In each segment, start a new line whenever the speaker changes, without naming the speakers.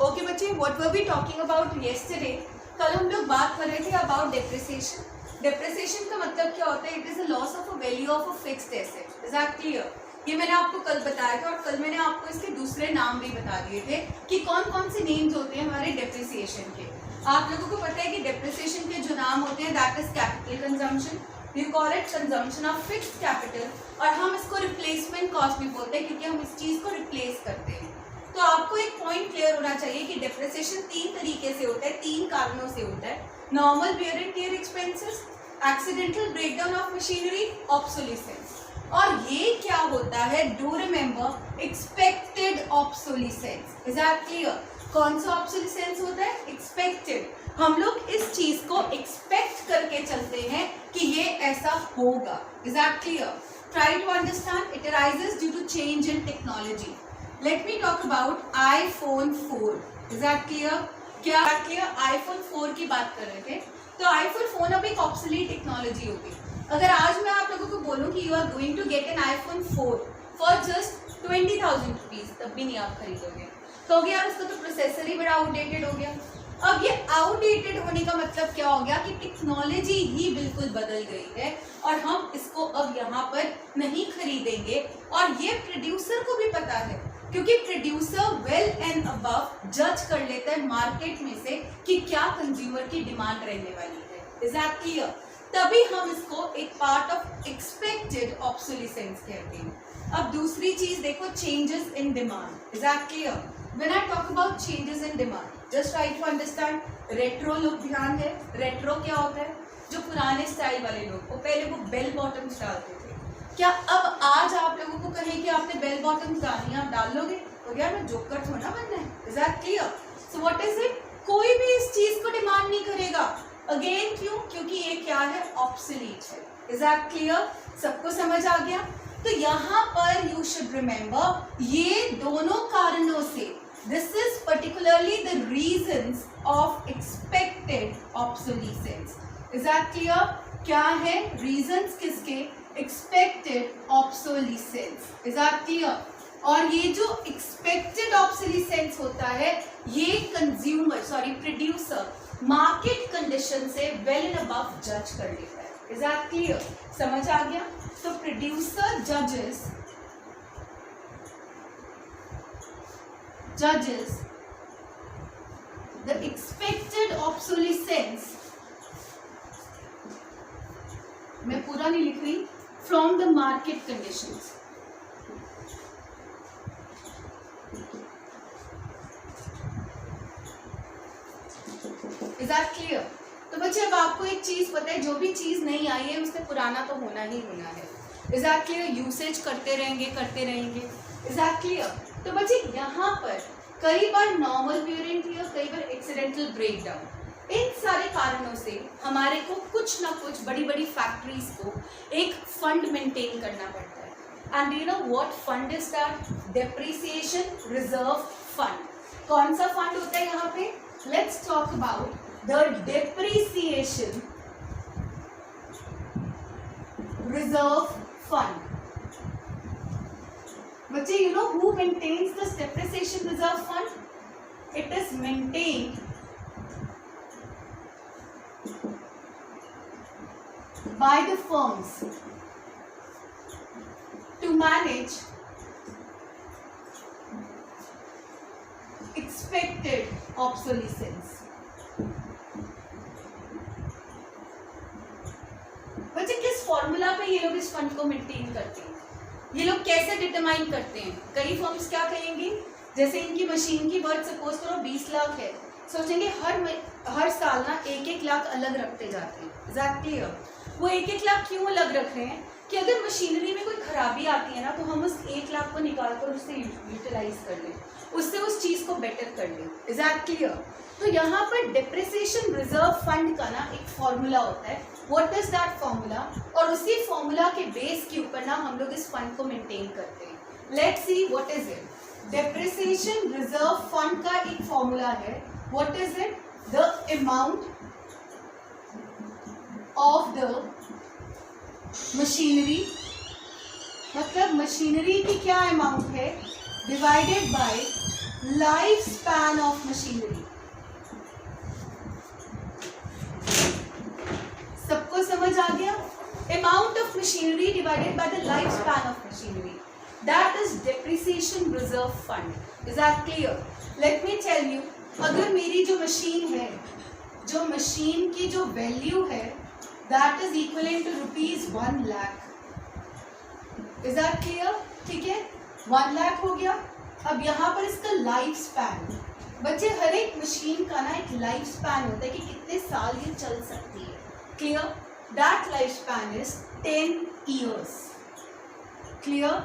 Okay बच्चे, what were we talking about yesterday. कल हम लोग बात कर रहे थे अबाउट डेप्रिसिएशन। डेप्रिसिएशन का मतलब क्या होता है? It is a loss of a value of a fixed asset. Is that clear? ये मैंने आपको कल बताया था और कल मैंने आपको इसके दूसरे नाम भी बता दिए थे कि कौन कौन से नेम्स होते हैं हमारे डेप्रिसिएशन के। आप लोगों को पता है कि डेप्रिसिएशन के जो नाम होते हैं that is capital consumption, you call it consumption of fixed capital, और हम इसको रिप्लेसमेंट कॉस्ट भी बोलते हैं क्योंकि हम इस चीज को रिप्लेस करते हैं। तो आपको एक पॉइंट क्लियर होना चाहिए कि डेप्रिसिएशन तीन तरीके से होता है, तीन कारणों से होता है। Normal wear and tear expenses, accidental breakdown of machinery, obsolescence. और ये क्या होता है? Do remember, expected obsolescence. Is that clear? कौन सा ऑब्सोलिसेंस होता है? एक्सपेक्टेड। हम लोग इस चीज को एक्सपेक्ट करके चलते हैं कि ये ऐसा होगा। Is that clear? Try to understand. It arises due to change in technology. Let me talk about iPhone 4. Is that clear? क्या clear? iPhone 4 की बात कर रहे थे। तो iPhone फोन अब एक ऑब्सोलीट टेक्नोलॉजी होगी। अगर आज मैं आप लोगों को बोलूं कि you are going to get an iPhone 4 for just 20,000 rupees, तब भी नहीं आप खरीदोगे। कहोगे यार उसका तो प्रोसेसर ही बड़ा आउटडेटेड हो गया। अब ये आउटडेटेड होने का मतलब क्या हो गया कि टेक्नोलॉजी ही बिल्कुल बदल गई है और हम इसको अब यहाँ पर नहीं खरीदेंगे। और ये प्रोड्यूसर को भी पता है क्योंकि प्रोड्यूसर वेल एंड अबव जज कर लेता है मार्केट में से कि क्या कंज्यूमर की डिमांड रहने वाली है। Is that clear? तभी हम इसको एक पार्ट ऑफ एक्सपेक्टेड ऑब्सोलिसेंस कहते हैं। अब दूसरी चीज देखो, changes in demand. Is that clear? When I talk about changes in demand, just try to understand. Retro look ध्यान है। रेट्रो क्या होता है? जो पुराने स्टाइल वाले लोग वो पहले वो बेल बॉटम्स डालते थे। क्या अब आज आप लोगों को कहें कि आपने बेल बॉटम्स डालनी, आप डाल लोगे? तो यार मैं जोकर थोड़ा बनना है। Is that clear? So what is it? कोई भी इस चीज को डिमांड नहीं करेगा। अगेन क्यों? क्योंकि ये क्या है? ऑब्सोलीट है। Is that clear? सबको समझ आ गया? तो यहाँ पर यू शुड रिमेंबर ये दोनों कारणों से, this is particularly the reasons of expected obsolescence. Is that clear? क्या है रीजंस किसके? Expected obsolescence. Is that clear? और ये जो एक्सपेक्टेड ऑब्सोलिसेंस होता है ये प्रोड्यूसर मार्केट कंडीशन से वेल एंड अबव जज कर लेता है। Is that clear? समझ आ गया? तो producer judges the expected obsolescence, मैं पूरा नहीं लिख रही, from the market conditions। Is that clear? तो बच्चे अब आपको एक चीज पता है, जो भी चीज नहीं आई है उससे पुराना तो होना ही होना है। Is that clear? यूसेज करते रहेंगे। Is that clear? तो बच्चे यहाँ पर कई बार नॉर्मल वेयर एंड टियर, कई बार एक्सीडेंटल ब्रेकडाउन, इन सारे कारणों से हमारे को कुछ ना कुछ बड़ी बड़ी फैक्ट्रीज को एक फंड मेंटेन करना पड़ता है। And you know what fund is that? Depreciation reserve fund. कौन सा फंड होता है यहाँ पे? Let's talk about the depreciation reserve fund. बच्चे you know who maintains this depreciation reserve fund? It is maintained by the firms to manage expected obsolescence। बच्चे किस formula पे ये लोग इस फंड को मेंटेन करते हैं? ये लोग कैसे डिटरमाइन करते हैं? कई फर्म्स क्या कहेंगी, जैसे इनकी मशीन की वर्थ सपोज करो 20 लाख है, सोचेंगे हर साल ना 1-1 लाख अलग रखते जाते हैं। एग्जैक्टली वो 1-1 लाख क्यों अलग रख रहे हैं कि अगर मशीनरी में कोई खराबी आती है ना तो हम उस 1 लाख को निकाल कर उससे यूटिलाइज कर लें, उससे उस चीज को बेटर कर लें। एग्जैक्टली तो यहाँ पर डेप्रिसिएशन रिजर्व फंड का ना एक फॉर्मूला होता है। What is that formula? और उसी फॉर्मूला के बेस के ऊपर ना हम लोग इस फंड को मेंटेन करते हैं। Let's see what is it. Depreciation reserve fund का एक फॉर्मूला है। What is it? The amount of the machinery, मतलब मशीनरी की क्या अमाउंट है divided by lifespan of machinery. सबको समझ आ गया? Amount of machinery divided by the lifespan of machinery. That is depreciation reserve fund. Is that clear? Let me tell you, अगर मेरी जो मशीन है, जो मशीन की जो वैल्यू है, that is equivalent to rupees 1 lakh. Is that clear? ठीक है, 1 लाख हो गया. अब यहाँ पर इसका लाइफ स्पैन, बच्चे हर एक मशीन का ना एक लाइफ स्पैन होता है कि कितने साल ये चल सकती है. Clear? That life span is 10 years. Clear?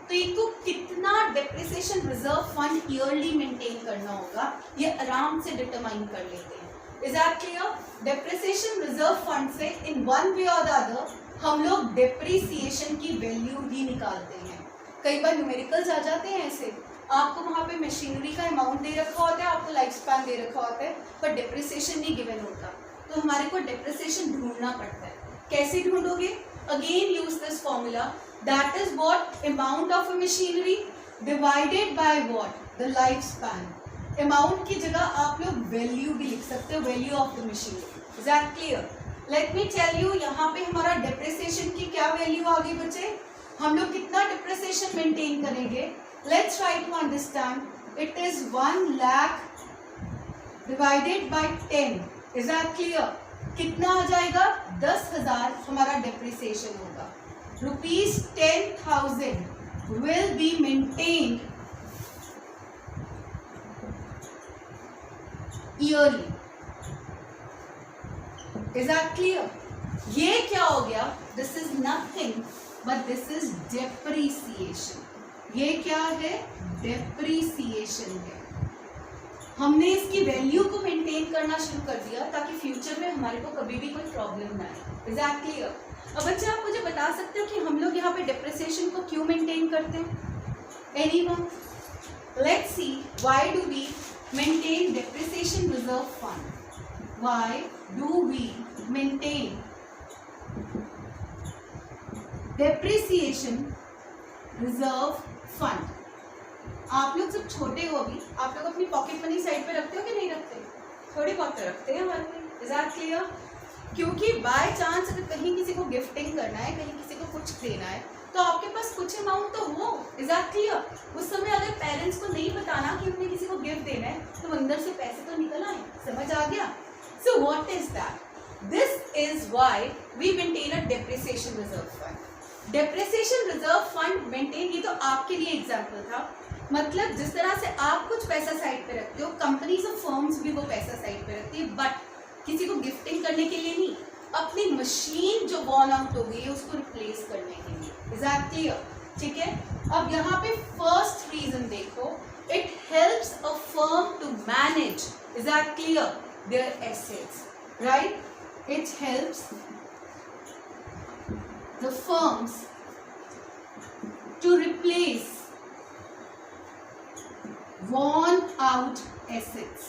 तो इनको कितना depreciation reserve fund yearly maintain करना होगा ये आराम से डिटरमाइन कर लेते हैं. Is that clear? Depreciation reserve fund से इन वन वे और द अदर हम लोग डेप्रिसिएशन की वैल्यू ही निकालते हैं. कई बार न्यूमेरिकल्स आ जाते हैं ऐसे, आपको वहाँ पे मशीनरी का अमाउंट दे रखा होता है, आपको लाइफ स्पैन दे रखा होता है, पर डेप्रिसिएशन नहीं गिवन होता, तो हमारे को डेप्रिसिएशन ढूंढना पड़ता है. कैसे ढूंढोगे? Again use this formula, that is what amount of a machinery divided by what the life span. Amount की जगह आप लोग वैल्यू भी लिख सकते हो, value of the machinery. Is that clear? Let me tell you, यहाँ पे हमारा डेप्रिसिएशन की क्या वैल्यू आ गई बच्चे? हम लोग कितना डेप्रिसिएशन मेंटेन करेंगे? Let's try to understand. It is 1 lakh divided by 10. Is that clear? कितना आ जाएगा? 10,000 हमारा डेप्रिसिएशन होगा. Rupees 10,000 will be maintained yearly. Is that clear? ये क्या हो गया? This is nothing but this is depreciation. ये क्या है? डेप्रिसिएशन है. हमने इसकी वैल्यू को मेंटेन करना शुरू कर दिया ताकि फ्यूचर में हमारे को कभी भी कोई प्रॉब्लम ना आए. Is that clear? अब बच्चे आप मुझे बता सकते हो कि हम लोग यहाँ पे डेप्रिसिएशन को क्यों मेंटेन करते हैं? Anyone? Let's see, why do we maintain depreciation reserve fund? Why do we maintain depreciation reserve fund? आप लोग जब छोटे हो अभी, आप लोग अपनी पॉकेट मनी साइड पे रखते हो कि नहीं रखते? थोड़ी बहुत तो रखते हैं हमारे में. Is that clear? क्योंकि बाय चांस अगर कहीं किसी को गिफ्टिंग करना है, कहीं किसी को कुछ देना है, तो आपके पास कुछ अमाउंट तो हो. Is that clear? उस समय अगर पेरेंट्स को नहीं बताना कि उन्हें किसी को गिफ्ट देना है, तो अंदर से पैसे तो निकल आए. समझ आ गया? So what is that? This is why we maintain a depreciation reserve fund. Depreciation reserve fund maintain, ये तो आपके लिए एग्जाम्पल था. मतलब जिस तरह से आप कुछ पैसा साइड पे रखते हो, कंपनीज और फर्म्स भी वो पैसा साइड पे रखती है, बट किसी को गिफ्टिंग करने के लिए नहीं, अपनी मशीन जो वॉर्न आउट हो गई है उसको रिप्लेस करने के लिए. Is that clear? ठीक है. अब यहाँ पे फर्स्ट रीजन देखो, it helps a firm to manage. Is that clear? Their assets, right? It helps the firms to replace worn out assets.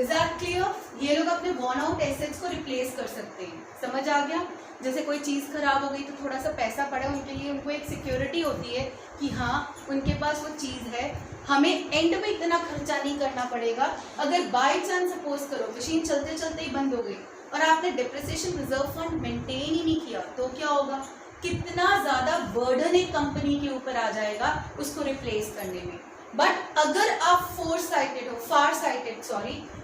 Is that clear? ये लोग अपने worn out assets को replace कर सकते हैं. समझ आ गया? जैसे कोई चीज़ खराब हो गई तो थोड़ा सा पैसा पड़ा, उनके लिए उनको एक सिक्योरिटी होती है कि हाँ उनके पास वो चीज़ है, हमें एंड में इतना खर्चा नहीं करना पड़ेगा. अगर बाय चांस सपोज करो मशीन चलते चलते ही बंद हो गई और आपने डेप्रिसिएशन रिजर्व फंड मेंटेन ही नहीं किया, तो क्या होगा? कितना ज़्यादा बर्डन एक कंपनी के ऊपर आ जाएगा उसको रिप्लेस करने में. बट अगर आप फार साइटेड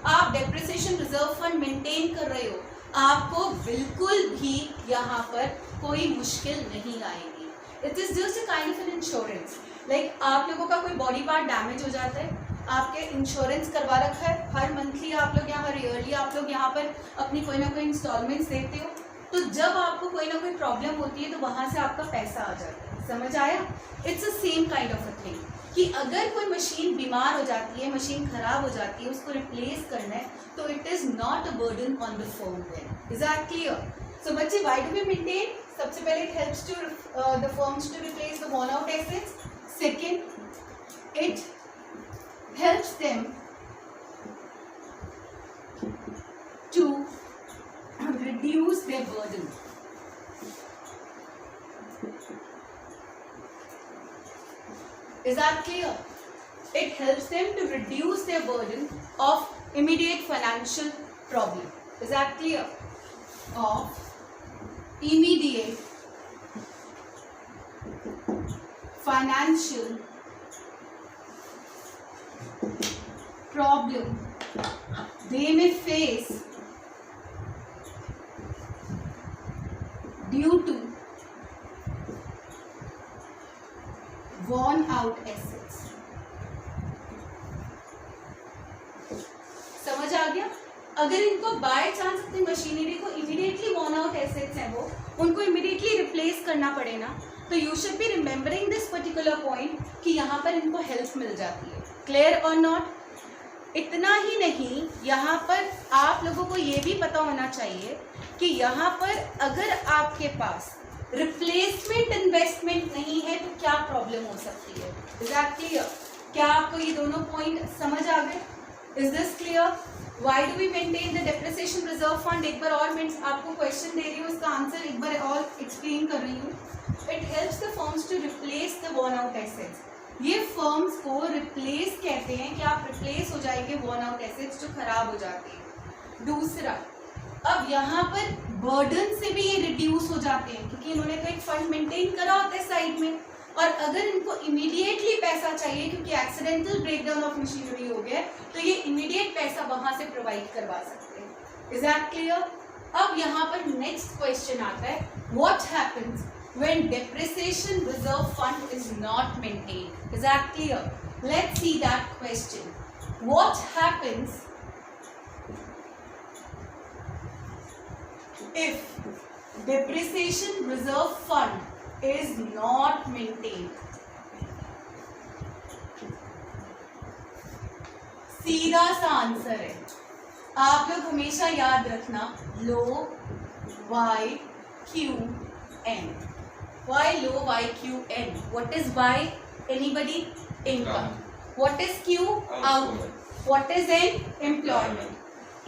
आप डेप्रिसिएशन रिजर्व फंड मेंटेन कर रहे हो, आपको बिल्कुल भी यहाँ पर कोई मुश्किल नहीं आएगी. It is just a kind of an insurance. Like आप लोगों का कोई बॉडी पार्ट डैमेज हो जाता है, आपके इंश्योरेंस करवा रखा है, हर मंथली आप लोग यहाँ, हर ईयरली आप लोग यहाँ पर अपनी कोई ना कोई इंस्टॉलमेंट्स देते हो, तो जब आपको कोई ना कोई प्रॉब्लम होती है तो वहाँ से आपका पैसा आ जाता है. समझ आया? It's a same kind of a thing कि अगर कोई मशीन बीमार हो जाती है, मशीन खराब हो जाती है, उसको रिप्लेस करना है, तो it is not a burden on the firm then. Is that clear? So बच्चे, व्हाई डू वी मेंटेन? सबसे पहले it helps to the firms to replace the worn out assets. Second, it helps them to reduce their burden. Is that clear? It helps them to reduce their burden of immediate financial problem. Is that clear? Of immediate financial problem they may face due to worn out assets. समझ आ गया? अगर इनको by chance अपनी machinery को immediately वर्न out assets हैं वो उनको इमीडिएटली रिप्लेस करना पड़े ना, तो you should be remembering this particular point कि यहाँ पर इनको हेल्प मिल जाती है. क्लियर और नॉट? इतना ही नहीं, यहाँ पर आप लोगों को ये भी पता होना चाहिए कि यहाँ पर अगर आपके पास रिप्लेसमेंट इन्वेस्टमेंट नहीं है तो क्या प्रॉब्लम हो सकती है. Is that clear? क्या आपको ये दोनों पॉइंट समझ आ गए? Is this clear? Why do we maintain the depreciation reserve fund? एक बार और मैं आपको क्वेश्चन दे रही हूँ, उसका आंसर एक बार और एक्सप्लेन कर रही हूँ. It helps the firms to replace the worn out assets. ये फर्म्स को रिप्लेस कहते हैं कि आप रिप्लेस हो जाएंगे वर्न आउट एसेट्स जो खराब हो जाते हैं. दूसरा, अब यहाँ पर बर्डन से भी ये रिड्यूस हो जाते हैं क्योंकि इन्होंने तो एक फंड मेंटेन करा होता है साइड में, और अगर इनको इमीडिएटली पैसा चाहिए क्योंकि एक्सीडेंटल ब्रेकडाउन ऑफ मशीनरी हो गया तो ये इमीडिएट पैसा वहां से प्रोवाइड करवा सकते हैं. Is that clear? अब यहाँ पर नेक्स्ट क्वेश्चन आता है, what happens when depreciation reserve fund is not maintained? Is that clear? Let's see that question. What happens if depreciation reserve fund is not maintained? सीधा सा आंसर है, आप लोग हमेशा याद रखना, low Y Q N. Why low YQN? What is Y? Anybody? Income. What is Q? Output. What is N? Employment.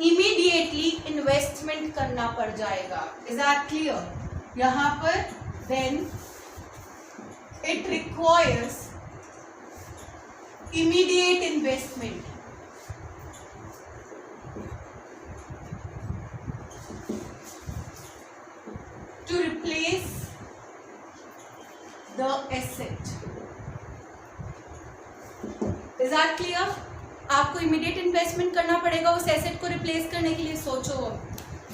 Immediately investment करना पड़ जाएगा. Is that clear? यहाँ पर then it requires immediate investment. To replace the asset. Is that clear? आपको immediate investment करना पड़ेगा उस asset को रिप्लेस करने के लिए. सोचो,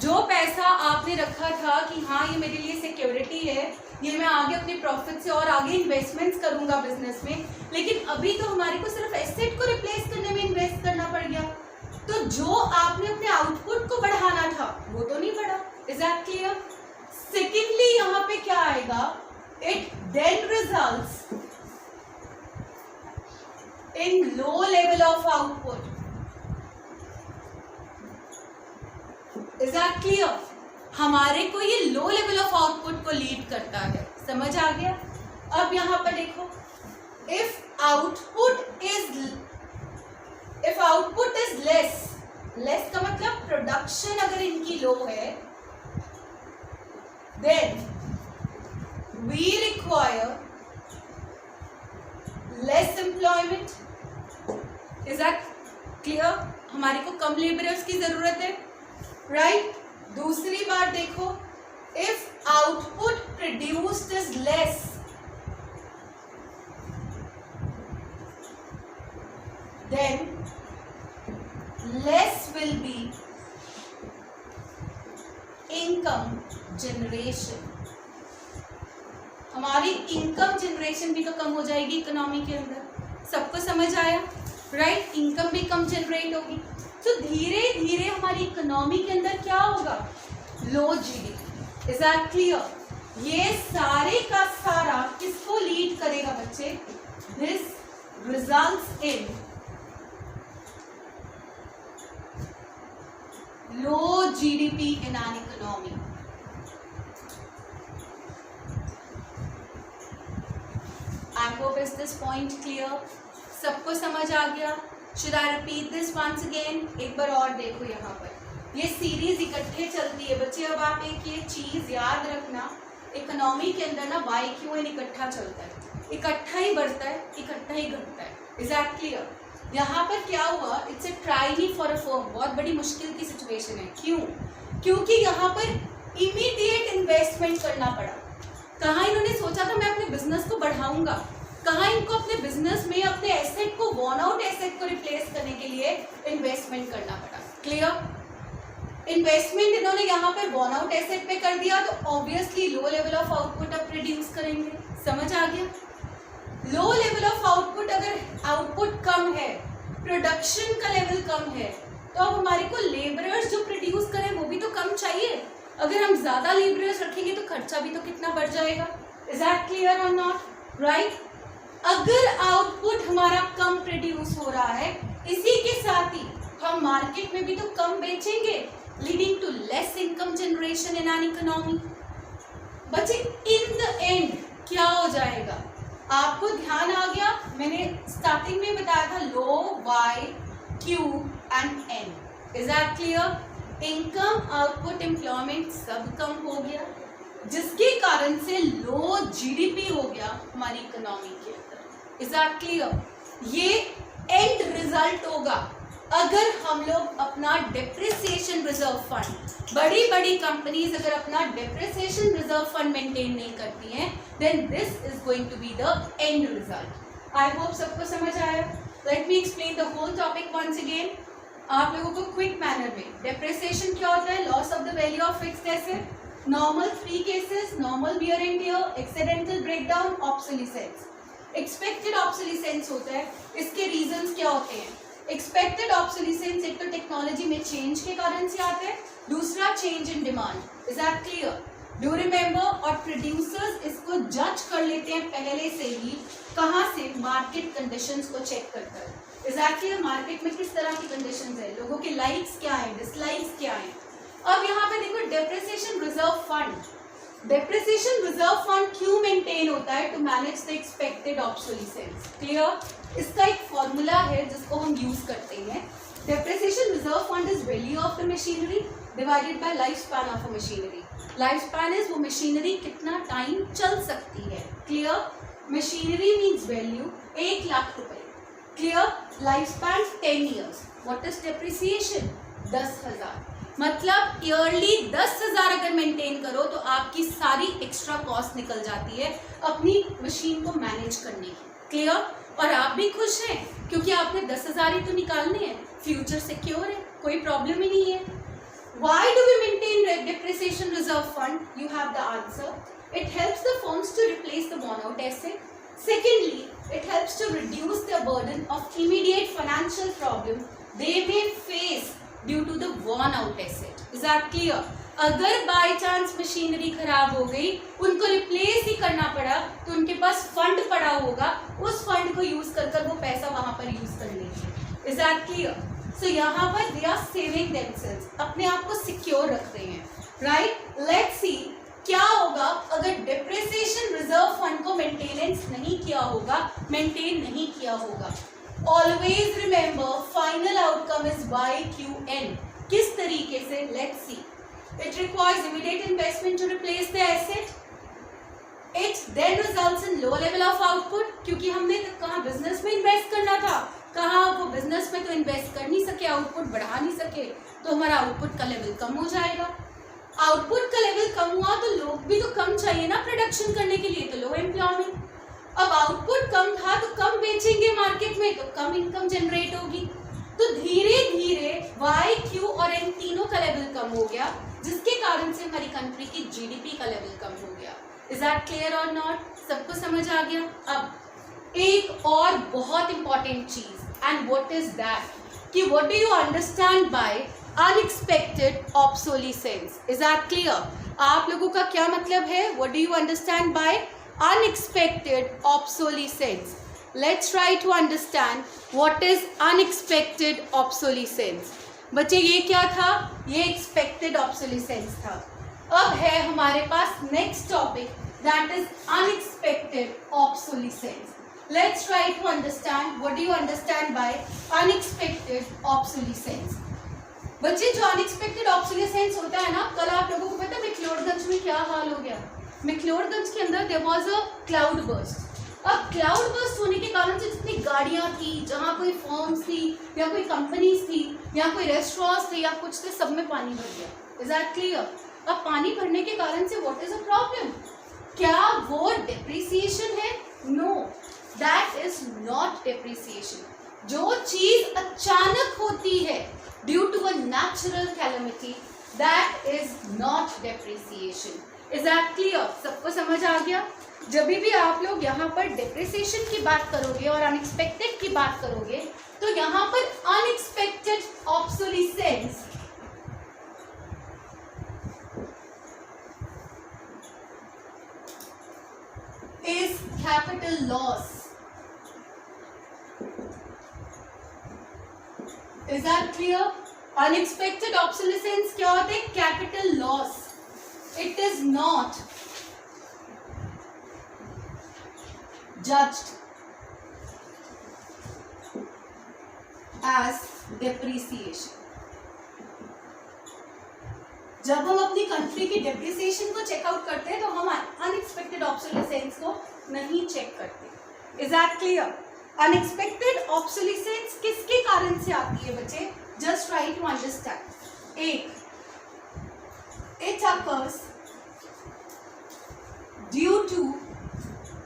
जो पैसा आपने रखा था कि हाँ ये मेरे लिए सिक्योरिटी है, ये मैं आगे अपने प्रॉफिट से और आगे इन्वेस्टमेंट्स करूंगा बिजनेस में, लेकिन अभी तो हमारे को सिर्फ एसेट को रिप्लेस करने में इन्वेस्ट करना पड़ गया, तो जो आपने अपने आउटपुट को बढ़ाना था वो तो नहीं बढ़ा. Is that clear? सेकेंडली यहाँ पे क्या आएगा, it then results in low level of output. Is that clear? हमारे को ये लो लेवल ऑफ आउटपुट को लीड करता है. समझ आ गया? अब यहाँ पर देखो, if output is less का मतलब प्रोडक्शन अगर इनकी लो है, then we require less employment. Is that clear? हमारे को कम लेबरर्स की जरूरत है, राइट? दूसरी बात देखो, if output produced is less, then less will be income generation. हमारी इनकम जनरेशन भी तो कम हो जाएगी इकोनॉमी के अंदर. सबको समझ आया, राइट? इनकम भी कम जनरेट होगी, तो धीरे धीरे हमारी इकोनॉमी के अंदर क्या होगा, लो जीडीपी. Is that clear? ये सारे का सारा किसको लीड करेगा बच्चे? This results in low GDP in an economy. I hope is this point clear? सबको समझ आ गया? Should I repeat this once again? एक बार और देखो, यहाँ पर ये सीरीज इकट्ठे चलती है बच्चे. अब आप एक ये चीज याद रखना इकोनॉमी के अंदर ना वाई क्यू एन इकट्ठा चलता है, इकट्ठा ही बढ़ता है, इकट्ठा ही घटता है। Is that clear? यहाँ पर क्या हुआ, it's a try for a firm, बहुत बड़ी मुश्किल की सिचुएशन है। क्यों? क्योंकि यहाँ पर इमीडिएट इन्वेस्टमेंट करना पड़ा। कहाँ इन्होंने सोचा था मैं अपने बिजनेस को बढ़ाऊंगा, कहाँ इनको अपने बिजनेस में अपने एसेट को, वॉर्न आउट एसेट को रिप्लेस करने के लिए इन्वेस्टमेंट करना पड़ा। क्लियर? इन्वेस्टमेंट इन्होंने यहाँ पर वॉर्न आउट एसेट पे कर दिया, तो obviously low level of output अब प्रोड्यूस करेंगे। समझ आ गया? लो लेवल ऑफ आउटपुट, अगर आउटपुट कम है, प्रोडक्शन का लेवल कम है, तो अब हमारे को लेबरर्स जो प्रोड्यूस करें वो भी तो कम चाहिए। अगर हम ज्यादा लेबरर्स रखेंगे तो खर्चा भी तो कितना बढ़ जाएगा। इज दैट क्लियर और नॉट? राइट? अगर आउटपुट हमारा कम प्रोड्यूस हो रहा है, इसी के साथ ही हम मार्केट में भी तो कम बेचेंगे, leading to less income generation in an economy. बच्चे इन द एंड क्या हो जाएगा? आपको ध्यान आ गया? मैंने स्टार्टिंग में बताया था low Y Q and N. Is that clear? Income, output, employment सब कम हो गया, जिसके कारण से लो जीडीपी हो गया हमारी इकोनॉमी के अंदर। Is that clear? ये एंड रिजल्ट होगा अगर हम लोग अपना डेप्रिसिएशन रिजर्व फंड, बड़ी बड़ी कंपनीज अगर अपना डेप्रिसिएशन रिजर्व फंड मेंटेन नहीं करती हैं, then this is going to be the end result. I hope सबको समझ आया। Let me explain the whole topic once again आप लोगों को क्विक मैनर में। डेप्रिसिएशन क्या होता है? Loss of the value of fixed asset. Normal 3 cases, normal wear and tear, accidental breakdown, obsolescence. Expected obsolescence होता है, इसके रीजंस क्या होते हैं? एक्सपेक्टेड ऑब्सोलीसेंस एक तो टेक्नोलॉजी में चेंज के कारण से आता है, दूसरा change in demand. Is that clear? Do remember? और प्रोड्यूसर्स इसको जज कर लेते हैं पहले से ही, कहाँ से? मार्केट कंडीशंस को चेक करता है। Is that clear? मार्केट में किस तरह की कंडीशंस है, लोगों के लाइक्स क्या है, डिसलाइक्स क्या है। अब यहाँ पे देखो depreciation reserve fund. Depreciation reserve fund क्यों मेंटेन होता है? To manage the expected obsolescence. Clear? इसका एक फॉर्मूला है जिसको हम यूज करते हैं। Depreciation reserve fund is value of the machinery divided by life span of a machinery. Life span is वो मशीनरी कितना टाइम चल सकती है। Clear? Machinery means value 1 lakh रुपए। Clear? Life span 10 years. What is depreciation? 10,000। मतलब yearly 10,000 अगर maintain करो तो आपकी सारी एक्स्ट्रा कॉस्ट निकल जाती है अपनी मशीन को मैनेज करने की। क्लियर? और आप भी खुश हैं क्योंकि आपने 10,000 ही तो निकालने हैं, फ्यूचर सिक्योर है, कोई प्रॉब्लम ही नहीं है। Why do we maintain depreciation reserve fund? You have the answer. It helps the firms to replace the worn out asset. Secondly, it helps to reduce the burden of immediate financial problem they may face due to the worn out asset. Is that clear? अगर by chance machinery खराब हो गई, उनको replace ही करना पड़ा, तो उनके पास fund पड़ा होगा, उस फंड को यूज कर वो पैसा वहां पर यूज कर लेंगे। Is that clear? सो यहाँ पर दे आर सेविंग देमसेल्व्स, अपने आप को सिक्योर रख रहे हैं। राइट? लेट्स सी क्या होगा अगर डेप्रिसिएशन रिजर्व फंड को मेंटेनेंस नहीं किया होगा, मेंटेन नहीं किया होगा। Always remember final outcome is Y Q N. किस तरीके से? Let's see. It requires immediate investment to replace the asset. It then results in low level of output, क्योंकि हमने कहाँ बिजनेस में इन्वेस्ट करना था, कहाँ वो बिजनेस में तो इन्वेस्ट कर नहीं सके, आउटपुट बढ़ा नहीं सके, तो हमारा आउटपुट का लेवल कम हो जाएगा। आउटपुट का लेवल कम हुआ तो लोग भी तो कम चाहिए ना प्रोडक्शन करने के लिए, तो लो एम्प्लॉयमेंट। अब आउटपुट कम था तो कम बेचेंगे मार्केट में, तो कम इनकम जनरेट होगी। तो धीरे धीरे वाई क्यू और एन तीनों का लेवल कम हो गया, जिसके कारण से हमारी कंट्री की जीडीपी का लेवल कम हो गया। इज दैट क्लियर और नॉट? सबको समझ आ गया? अब एक और बहुत इंपॉर्टेंट चीज, एंड व्हाट इज दैट, कि what do you understand by unexpected obsolescence? Is that clear? आप लोगों का क्या मतलब है? What do you understand by unexpected obsolescence? Let's try to understand what is unexpected obsolescence. बच्चे ये क्या था? ये expected obsolescence था। अब है हमारे पास next topic, that is unexpected obsolescence. Let's try to understand what do you understand by unexpected obsolescence. बच्चे जो unexpected obsolescence होता है ना, कल आप लोगों को पता है मैक्लोडगंज में क्या हाल हो गया? मैक्लोडगंज के अंदर there was a cloudburst. अब क्लाउड बर्स्ट होने के कारण से जितनी गाड़ियां थी, जहाँ कोई फर्म्स थी या कोई कंपनीज थी या कोई रेस्टोरेंट्स थे या कुछ थे, सब में पानी भर गया। Is that clear? अब पानी भरने के कारण से व्हाट इज अ प्रॉब्लम? क्या वो डेप्रिसिएशन है? No, that is not depreciation. जो चीज अचानक होती है due to a natural calamity, that is not depreciation. Is that clear? सबको समझ आ गया? जब भी आप लोग यहाँ पर डेप्रिसिएशन की बात करोगे और अनएक्सपेक्टेड की बात करोगे, तो यहाँ पर unexpected ऑब्सोलीसेंस is capital loss. Is that clear? Unexpected obsolescence क्या होता है? Capital loss. It is not judged as depreciation. जब हम अपनी कंट्री की डेप्रिसिएशन को चेकआउट करते हैं तो हम अनएक्सपेक्टेड ऑब्सोलीसेंस को नहीं चेक करते। Is that clear? Unexpected obsolescence किसके कारण से आती है बच्चे? Just try to understand. एक, it occurs due to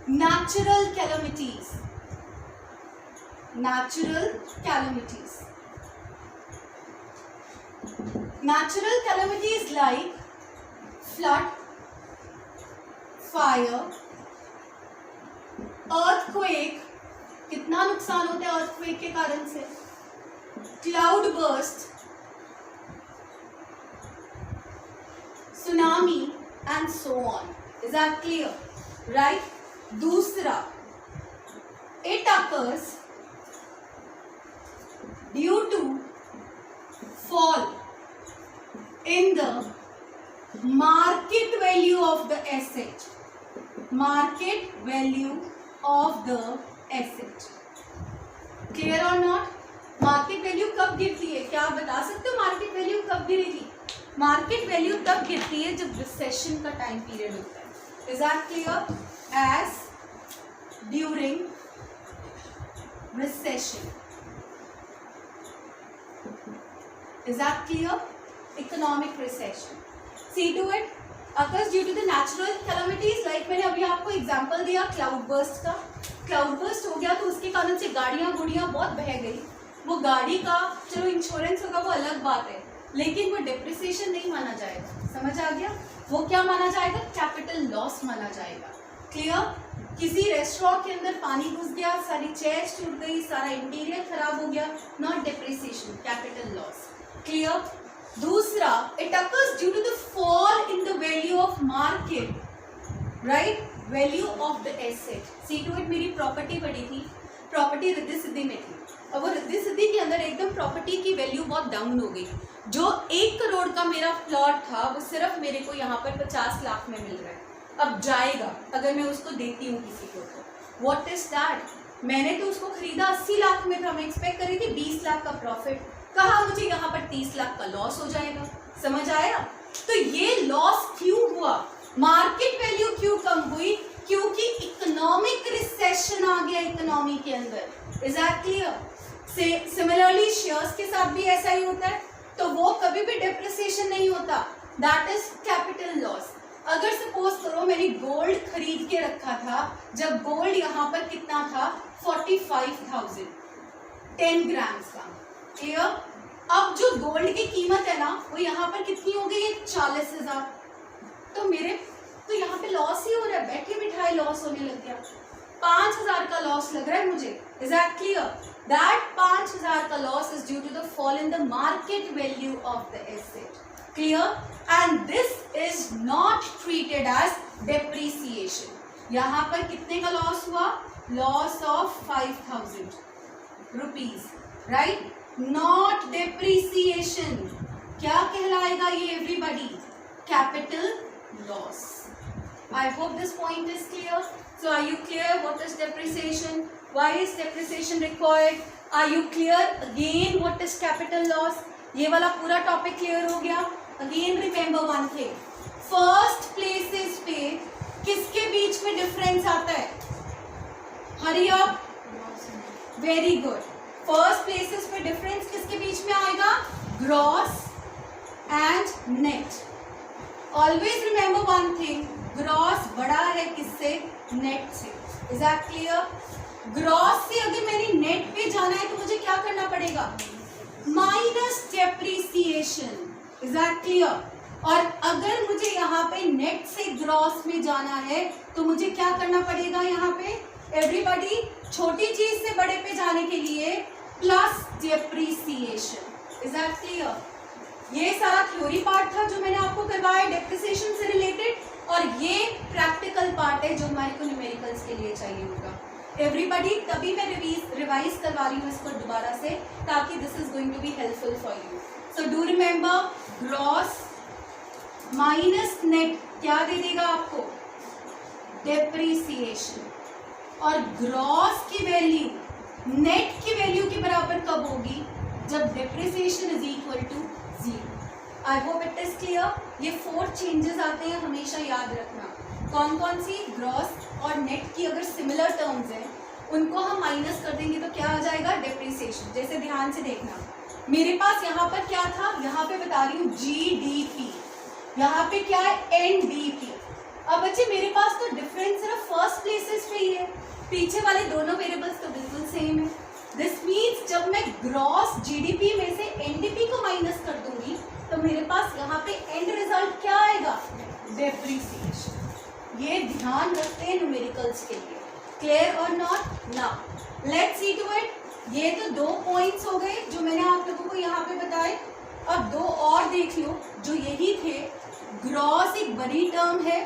natural calamities. Natural calamities. Natural calamities like flood, fire, earthquake. कितना नुकसान होता है earthquake के कारण से? Cloud burst, tsunami and so on. Is that clear? Right? दूसरा, it occurs due to fall in the market value of the asset. Market value of the asset. Clear or not? Market value कब गिरती है? क्या आप बता सकते हो market value कब गिरी थी? मार्केट वैल्यू तब गिरती है जब रिसेशन का टाइम पीरियड होता है। Is that clear? As during recession. Is that clear? Economic recession. See to it. Occurs due to the natural calamities. Like मैंने अभी आपको एग्जाम्पल दिया क्लाउड बर्स्ट का। क्लाउड बर्स्ट हो गया तो उसके कारण से गाड़ियाँ गुड़ियाँ बहुत बह गई। वो गाड़ी का चलो इंश्योरेंस होगा, वो अलग बात है, लेकिन वो डेप्रिसिएशन नहीं माना जाएगा। समझ आ गया? वो क्या माना जाएगा? कैपिटल लॉस माना जाएगा। क्लियर? किसी रेस्टोरेंट के अंदर पानी घुस गया, सारी चेयर्स टूट गई, सारा इंटीरियर खराब हो गया, not depreciation, capital loss. Clear? दूसरा, it occurs due to the fall in the value of market, right? Value of the asset. See to it मेरी प्रॉपर्टी पड़ी थी, प्रॉपर्टी रिद्धि सिद्धि में थी। अब वो रिद्धि सिद्धि के अंदर एकदम प्रॉपर्टी की वैल्यू बहुत डाउन हो गई। जो 1 करोड़ का मेरा प्लॉट था वो सिर्फ मेरे को यहाँ पर 50 लाख में मिल रहा है। अब जाएगा अगर मैं उसको देती हूँ किसी को तो व्हाट इज दैट? मैंने तो उसको खरीदा 80 लाख में था, मैं एक्सपेक्ट करी थी 20 लाख का प्रॉफिट, कहा मुझे यहाँ पर 30 लाख का लॉस हो जाएगा। समझ आया? तो ये लॉस क्यों हुआ? मार्केट वैल्यू क्यों कम हुई? क्योंकि इकोनॉमिक रिसेशन आ गया इकोनॉमी के अंदर। Is that clear? Similarly shares के साथ भी ऐसा ही होता है, तो वो कभी भी डेप्रिसिएशन नहीं होता, दैट इज कैपिटल लॉस। अगर सपोज करो मैंने गोल्ड खरीद के रखा था, जब गोल्ड यहाँ पर कितना था 45,000 10 ग्राम्स का। क्लियर? अब जो गोल्ड की कीमत है ना वो यहाँ पर कितनी हो गई है 40,000। तो मेरे तो यहाँ पे लॉस ही हो रहा है, बैठे बिठाए लॉस होने लग गया। 5,000 का लॉस लग रहा है मुझे। Is that clear? दैट 5,000 का loss is due to the fall in the market value of the asset. Clear? And this is not treated as depreciation. यहाँ पर कितने का लॉस हुआ? Loss of 5,000 rupees, right? Not depreciation. क्या कहलाएगा ये everybody? Capital loss. I hope this point is clear. So are you clear what is depreciation? Why is depreciation required? Are you clear again what is capital loss? ये वाला पूरा topic clear हो गया? Again remember one thing, first places पे किसके बीच में difference आता है? Hurry up, very good. First places पे डिफरेंस किसके बीच में आएगा? Gross and net. Always remember one thing, gross बड़ा है किससे? नेट से। Is that clear? ग्रॉस से अगर मैंने नेट पे जाना है तो मुझे क्या करना पड़ेगा? Minus depreciation. Is that clear? और अगर मुझे यहाँ पे नेट से ग्रॉस में जाना है तो मुझे क्या करना पड़ेगा? यहाँ पे एवरीबॉडी, छोटी चीज से बड़े पे जाने के लिए plus depreciation. Is that clear? ये सारा थ्योरी पार्ट था जो मैंने आपको करवाया डेप्रिसिएशन से रिलेटेड, और ये प्रैक्टिकल पार्ट है जो हमारे को न्यूमेरिकल्स के लिए चाहिए होगा। एवरीबॉडी, तभी मैं रिवाइज करवा रही हूँ इसको दोबारा से, ताकि this is going to be helpful for you. So do remember, gross minus net क्या दे देगा आपको? डेप्रिसिएशन। और ग्रॉस की वैल्यू नेट की वैल्यू के बराबर कब होगी? जब depreciation is equal to 0। I hope it is clear. ये 4 चेंजेस आते हैं, हमेशा याद रखना। कौन कौन सी? ग्रॉस और नेट की अगर सिमिलर टर्म्स हैं उनको हम माइनस कर देंगे तो क्या आ जाएगा? डेप्रिसिएशन। जैसे ध्यान से देखना, मेरे पास यहाँ पर क्या था? यहाँ पे बता रही हूँ GDP, यहाँ पे क्या है? NDP। अब बच्चे मेरे पास तो डिफरेंस सिर्फ फर्स्ट प्लेसेस पे ही है, पीछे वाले दोनों वेरिएबल्स तो बिल्कुल सेम है। दिस मीन्स जब मैं ग्रॉस GDP में से NDP को माइनस कर दूंगी तो मेरे पास यहाँ पे एंड रिजल्ट क्या आएगा? डेप्रिसिएशन। ये ध्यान रखते हैं न्यूमेरिकल्स के लिए। क्लियर और not? Now let's see to it. ये तो 2 पॉइंट्स हो गए जो मैंने आप लोगों को यहाँ पे बताए। अब 2 और देख लो जो यही थे। ग्रॉस एक बड़ी टर्म है,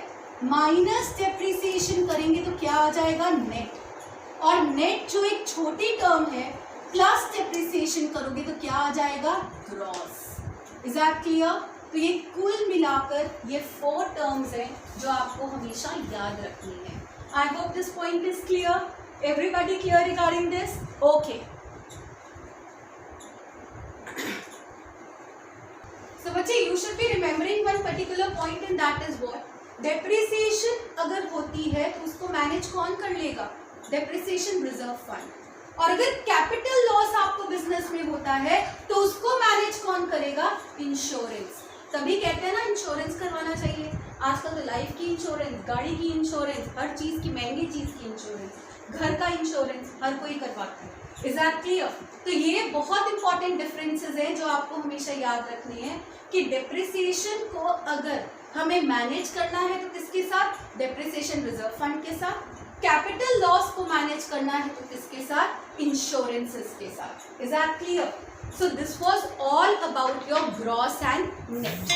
माइनस डेप्रिसिएशन करेंगे तो क्या आ जाएगा? नेट। और नेट जो एक छोटी टर्म है, प्लस डेप्रिसिएशन करोगे तो क्या आ जाएगा? ग्रॉस। Is that clear? तो ये कुल मिलाकर ये 4 टर्म्स हैं जो आपको हमेशा याद रखनी है। I hope this point is clear. Everybody clear regarding this? Okay. So बच्चे, you should be remembering one particular point and that is what? Depreciation अगर होती है तो उसको मैनेज कौन कर लेगा? Depreciation reserve fund. और अगर कैपिटल लॉस आपको बिजनेस में होता है तो उसको मैनेज कौन करेगा? इंश्योरेंस। तभी कहते हैं ना इंश्योरेंस करवाना चाहिए। आजकल तो लाइफ की इंश्योरेंस, गाड़ी की इंश्योरेंस, हर चीज की, महंगी चीज की इंश्योरेंस, घर का इंश्योरेंस हर कोई करवाता है। Is that clear? तो ये बहुत इंपॉर्टेंट डिफरेंसेस हैं जो आपको हमेशा याद रखनी है कि डेप्रिसिएशन को अगर हमें मैनेज करना है तो किसके साथ? डेप्रिसिएशन रिजर्व फंड के साथ। कैपिटल लॉस को मैनेज करना है तो किसके साथ? इंश्योरेंसेस के साथ। Is that clear? So this was all about your gross and net.